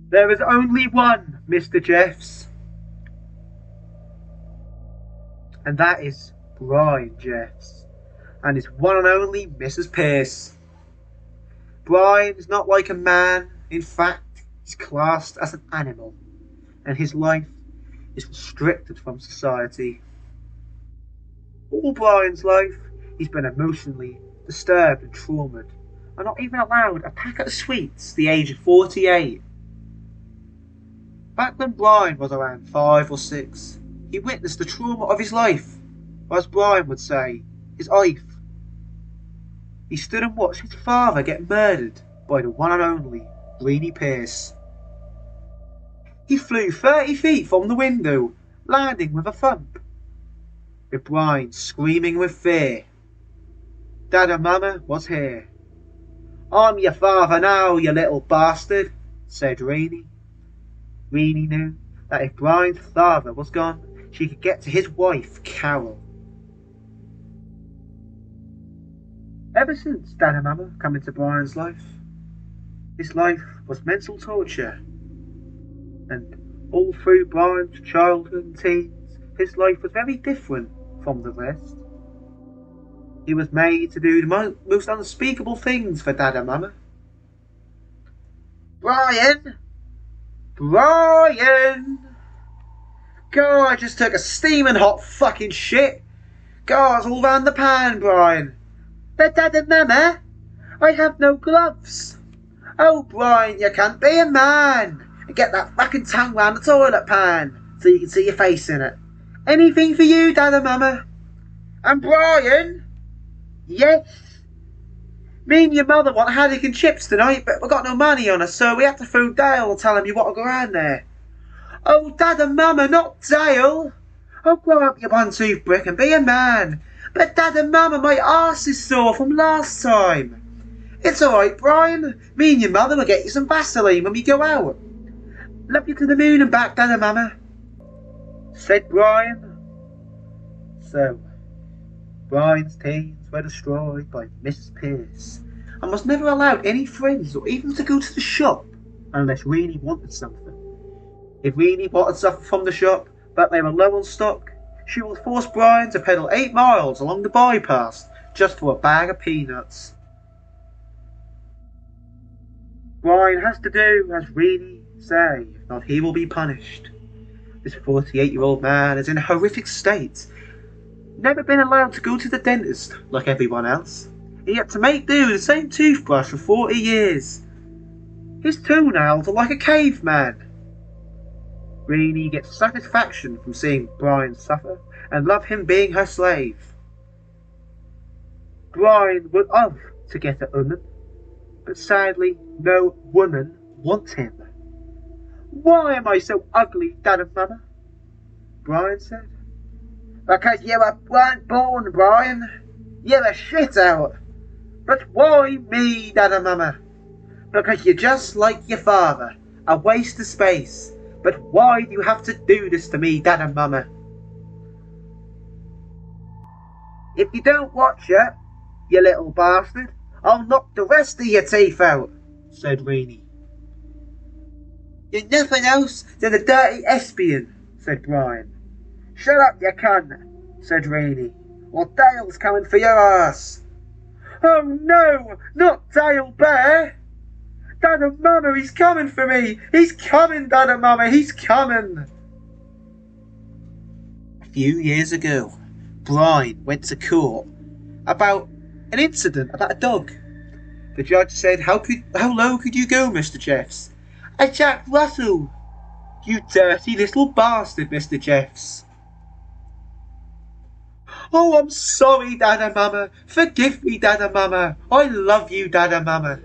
There is only one, Mr. Jeffs, and that is Brian Jeffs, and his one and only Mrs. Pierce. Brian is not like a man. In fact, he's classed as an animal, and his life is restricted from society. All Brian's life, he's been emotionally disturbed and traumatized, and not even allowed a packet of sweets at the age of 48. Back when Brian was around 5 or 6, he witnessed the trauma of his life, or as Brian would say, his life. He stood and watched his father get murdered by the one and only Greenie Pierce. He flew 30 feet from the window, landing with a thump, with Brian screaming with fear. Dad and Mama was here. "I'm your father now, you little bastard," said Greenie. Greenie knew that if Brian's father was gone, she could get to his wife, Carol. Ever since Dad and Mama come into Brian's life, his life was mental torture. And all through Brian's childhood and teens, his life was very different from the rest. He was made to do the most unspeakable things for Dad and Mama. "Brian! Brian! God, I just took a steaming hot fucking shit. God, it's all round the pan, Brian. But Dad and Mama, I have no gloves. Oh, Brian, you can't be a man. And get that fucking tongue round the toilet pan so you can see your face in it. Anything for you, Dad and Mama. And Brian, yes? Me and your mother want haddock and chips tonight, but we've got no money on us, so we have to phone Dale and tell him you want to go round there." "Oh, Dad and Mama, not Dale. Oh, grow up, you one-tooth brick, and be a man. But Dad and Mama, my arse is sore from last time." "It's alright, Brian. Me and your mother will get you some Vaseline when we go out. Love you to the moon and back, Dad and Mama," said Brian. So, Brian's teens were destroyed by Mrs. Pierce, and was never allowed any friends or even to go to the shop unless Greenie wanted something. If Greenie wanted something from the shop, but they were low on stock, she would force Brian to pedal 8 miles along the bypass just for a bag of peanuts. Brian has to do as Greenie say, if not he will be punished. This 48-year-old man is in a horrific state. Never been allowed to go to the dentist like everyone else. He had to make do with the same toothbrush for 40 years. His toenails are like a caveman. Greenie gets satisfaction from seeing Brian suffer and love him being her slave. Brian would love to get a woman, but sadly no woman wants him. "Why am I so ugly, Dad and Mama?" Brian said. "Because you weren't born, Brian. You're a shit out. But why me, Dad and Mama?" "Because you're just like your father, a waste of space. But why do you have to do this to me, Dad and Mama?" "If you don't watch it, you little bastard, I'll knock the rest of your teeth out," said Greenie. "You're nothing else than a dirty espion," said Brian. "Shut up, you cunt," said Greenie, "or Dale's coming for your ass." "Oh no, not Dale Bear! Dad and Mama, he's coming for me! He's coming, Dad and Mama, he's coming!" A few years ago, Brian went to court about an incident about a dog. The judge said, How low could you go, Mr. Jeffs?" "A Jack Russell." "You dirty little bastard, Mr. Jeffs." "Oh, I'm sorry, Dad and Mama. Forgive me, Dad and Mama. I love you, Dad and Mama."